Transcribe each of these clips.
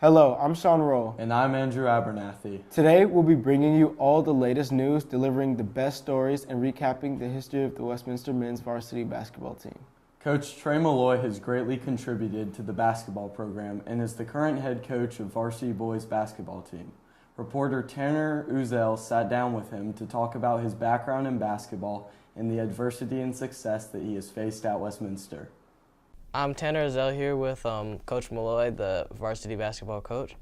Hello, I'm Sean Roll. And I'm Andrew Abernathy. Today, we'll be bringing you all the latest news, delivering the best stories, and recapping the history of the Westminster men's varsity basketball team. Coach Trey Malloy has greatly contributed to the basketball program and is the current head coach of varsity boys basketball team. Reporter Tanner Uzel sat down with him to talk about his background in basketball and the adversity and success that he has faced at Westminster. I'm Tanner Uzel here with Coach Malloy, the varsity basketball coach.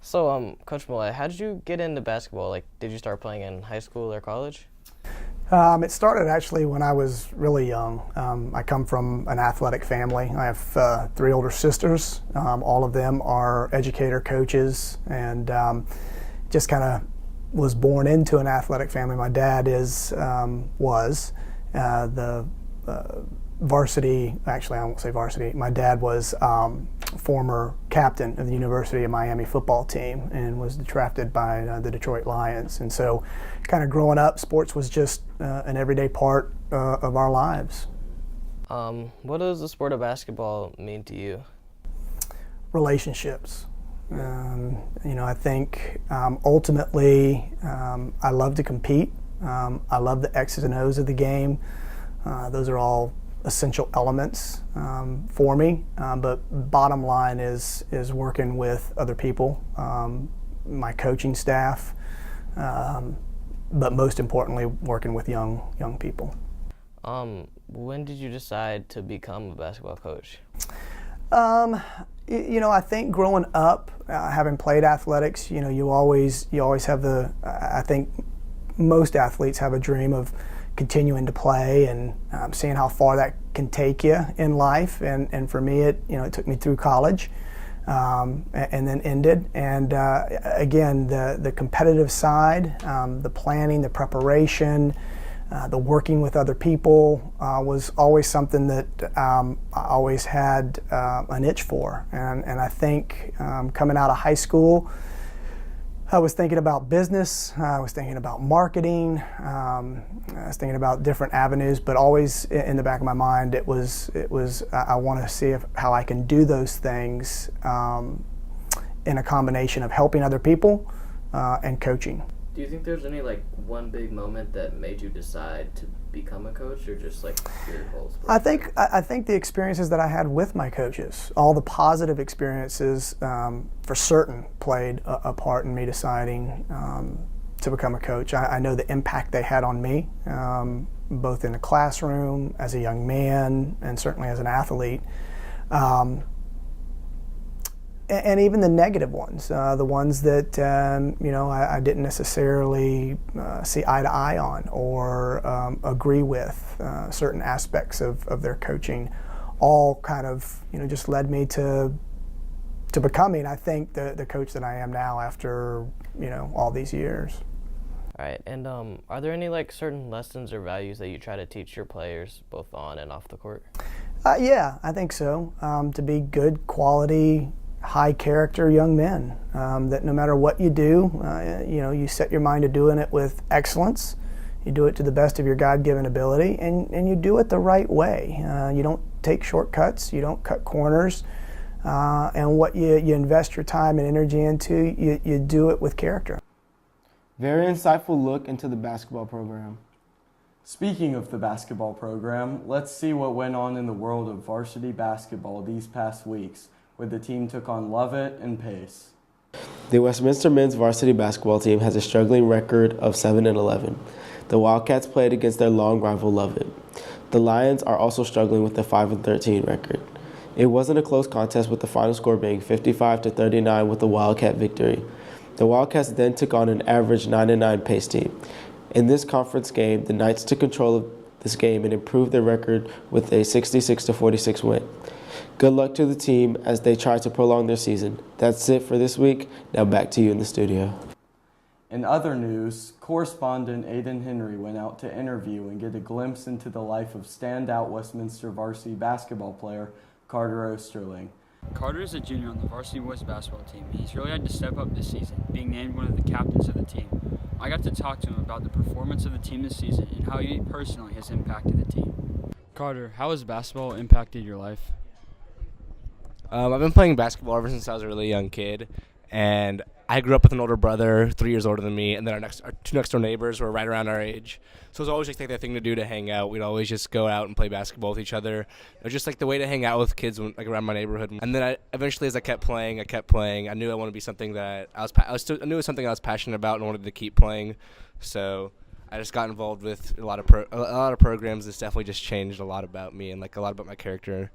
So, Coach Malloy, how did you get into basketball? Did you start playing in high school or college? It started actually when I was really young. I come from an athletic family. I have 3 older sisters. All of them are educator coaches, and just kind of was born into an athletic family. My dad was the varsity, actually I won't say varsity, my dad was former captain of the University of Miami football team and was drafted by the Detroit Lions. And so kind of growing up, sports was just an everyday part of our lives. What does the sport of basketball mean to you? Relationships. I think ultimately I love to compete. I love the X's and O's of the game. Those are all essential elements for me, but bottom line is working with other people, my coaching staff, but most importantly working with young people. When did you decide to become a basketball coach? I think growing up, having played athletics, you always have I think most athletes have a dream of continuing to play and seeing how far that can take you in life. And for me, it took me through college and then ended. And again, the competitive side, the planning, the preparation, the working with other people was always something that I always had an itch for. And I think coming out of high school, I was thinking about business, I was thinking about marketing, I was thinking about different avenues, but always in the back of my mind it was I want to see how I can do those things in a combination of helping other people and coaching. Do you think there's any one big moment that made you decide to become a coach, or just your whole sport? I think the experiences that I had with my coaches, all the positive experiences for certain played a part in me deciding to become a coach. I know the impact they had on me, both in the classroom, as a young man, and certainly as an athlete. And even the negative ones, the ones that I didn't necessarily see eye to eye on or agree with, certain aspects of their coaching, all kind of just led me to becoming, I think, the coach that I am now after all these years. All right, and are there any certain lessons or values that you try to teach your players both on and off the court? Yeah, I think so. To be good quality, high character young men, that no matter what you do, you set your mind to doing it with excellence. You do it to the best of your God-given ability, and you do it the right way. You don't take shortcuts, you don't cut corners, and what you invest your time and energy into, you do it with character. Very insightful look into the basketball program. Speaking of the basketball program, let's see what went on in the world of varsity basketball these past weeks, where the team took on Lovett and Pace. The Westminster men's varsity basketball team has a struggling record of 7-11. The Wildcats played against their long rival Lovett. The Lions are also struggling with a 5-13 record. It wasn't a close contest, with the final score being 55-39 with the Wildcat victory. The Wildcats then took on an average 9-9 Pace team. In this conference game, the Knights took control of this game and improved their record with a 66-46 win. Good luck to the team as they try to prolong their season. That's it for this week. Now back to you in the studio. In other news, correspondent Aiden Henry went out to interview and get a glimpse into the life of standout Westminster varsity basketball player Carter Osterling. Carter is a junior on the varsity boys basketball team, and he's really had to step up this season, being named one of the captains of the team. I got to talk to him about the performance of the team this season and how he personally has impacted the team. Carter, how has basketball impacted your life? I've been playing basketball ever since I was a really young kid, and I grew up with an older brother, 3 years older than me, and then our two next door neighbors were right around our age. So it was always just like that thing to do to hang out. We'd always just go out and play basketball with each other. It was just like the way to hang out with kids around my neighborhood. And then eventually, as I kept playing. I knew I wanted to be something that I knew it was something I was passionate about and wanted to keep playing. So I just got involved with a lot of programs. It's definitely just changed a lot about me and like a lot about my character.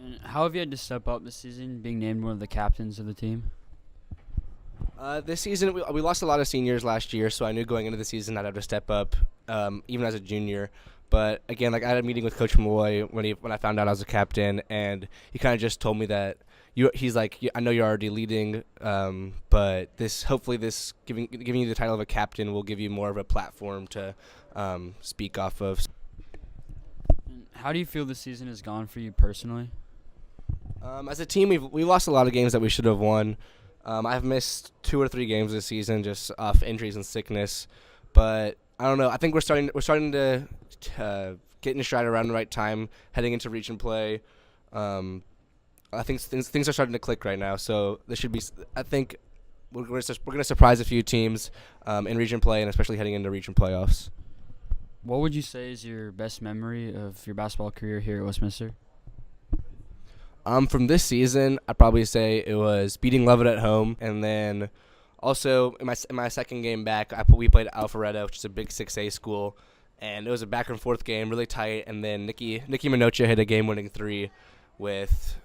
And how have you had to step up this season, being named one of the captains of the team? This season, we lost a lot of seniors last year, so I knew going into the season I'd have to step up, even as a junior. But again, like I had a meeting with Coach Malloy when I found out I was a captain, and he kind of just told me that he's like, I know you're already leading, but hopefully giving you the title of a captain will give you more of a platform to speak off of. And how do you feel this season has gone for you personally? As a team, we lost a lot of games that we should have won. I've missed 2 or 3 games this season just off injuries and sickness, but I don't know. I think we're starting to get in stride around the right time, heading into region play. I think things are starting to click right now, so there should be. I think we're going to surprise a few teams in region play, and especially heading into region playoffs. What would you say is your best memory of your basketball career here at Westminster? From this season, I'd probably say it was beating Leavitt at home, and then also in my second game back, we played Alpharetta, which is a big 6A school, and it was a back and forth game, really tight. And then Nikki Minocha hit a game-winning 3 with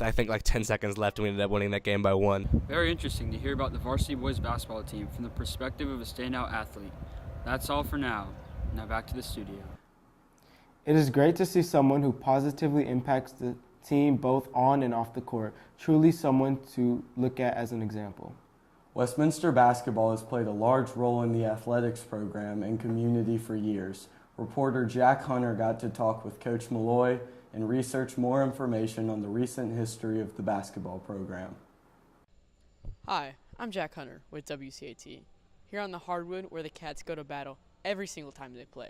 I think like 10 seconds left, and we ended up winning that game by 1. Very interesting to hear about the varsity boys basketball team from the perspective of a standout athlete. That's all for now. Now back to the studio. It is great to see someone who positively impacts the team both on and off the court. Truly someone to look at as an example. Westminster basketball has played a large role in the athletics program and community for years. Reporter Jack Hunter got to talk with Coach Malloy and research more information on the recent history of the basketball program. Hi, I'm Jack Hunter with WCAT, here on the hardwood where the Cats go to battle every single time they play.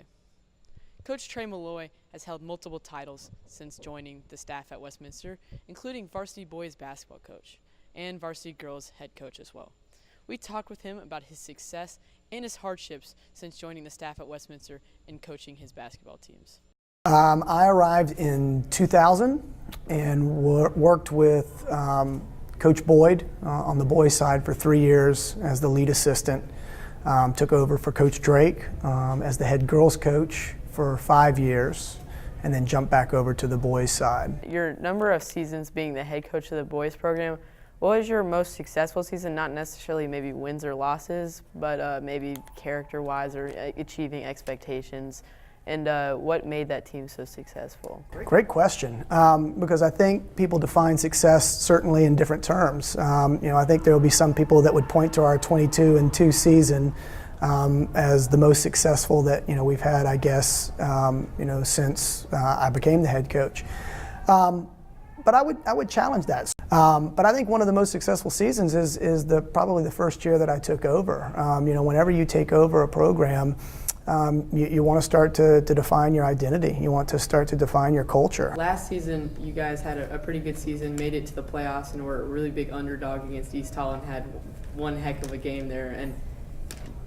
Coach Trey Malloy has held multiple titles since joining the staff at Westminster, including varsity boys basketball coach and varsity girls head coach as well. We talked with him about his success and his hardships since joining the staff at Westminster and coaching his basketball teams. I arrived in 2000 and worked with Coach Boyd on the boys side for 3 years as the lead assistant. Took over for Coach Drake as the head girls coach for 5 years, and then jumped back over to the boys side. Your number of seasons being the head coach of the boys program, what was your most successful season? Not necessarily maybe wins or losses, but maybe character-wise or achieving expectations. And what made that team so successful? Great question, because I think people define success certainly in different terms. I think there will be some people that would point to our 22-2 season as the most successful that we've had, I guess, since I became the head coach. But I would challenge that. But I think one of the most successful seasons is probably the first year that I took over. Whenever you take over a program, you want to start to define your identity. You want to start to define your culture. Last season, you guys had a pretty good season, made it to the playoffs, and were a really big underdog against East Hall and had one heck of a game there. And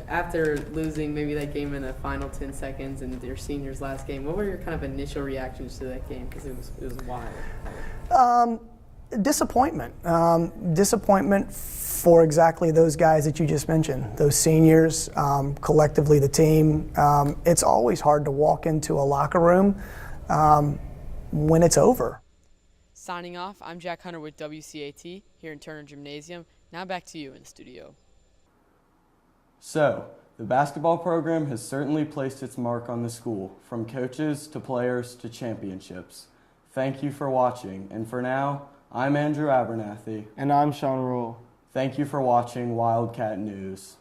after losing maybe that game in the final 10 seconds and your seniors' last game, what were your kind of initial reactions to that game? Because it was wild. Disappointment. Disappointment for exactly those guys that you just mentioned, those seniors, collectively the team. It's always hard to walk into a locker room when it's over. Signing off, I'm Jack Hunter with WCAT here in Turner Gymnasium. Now back to you in the studio. So, the basketball program has certainly placed its mark on the school, from coaches to players to championships. Thank you for watching, and for now, I'm Andrew Abernathy. And I'm Sean Rule. Thank you for watching Wildcat News.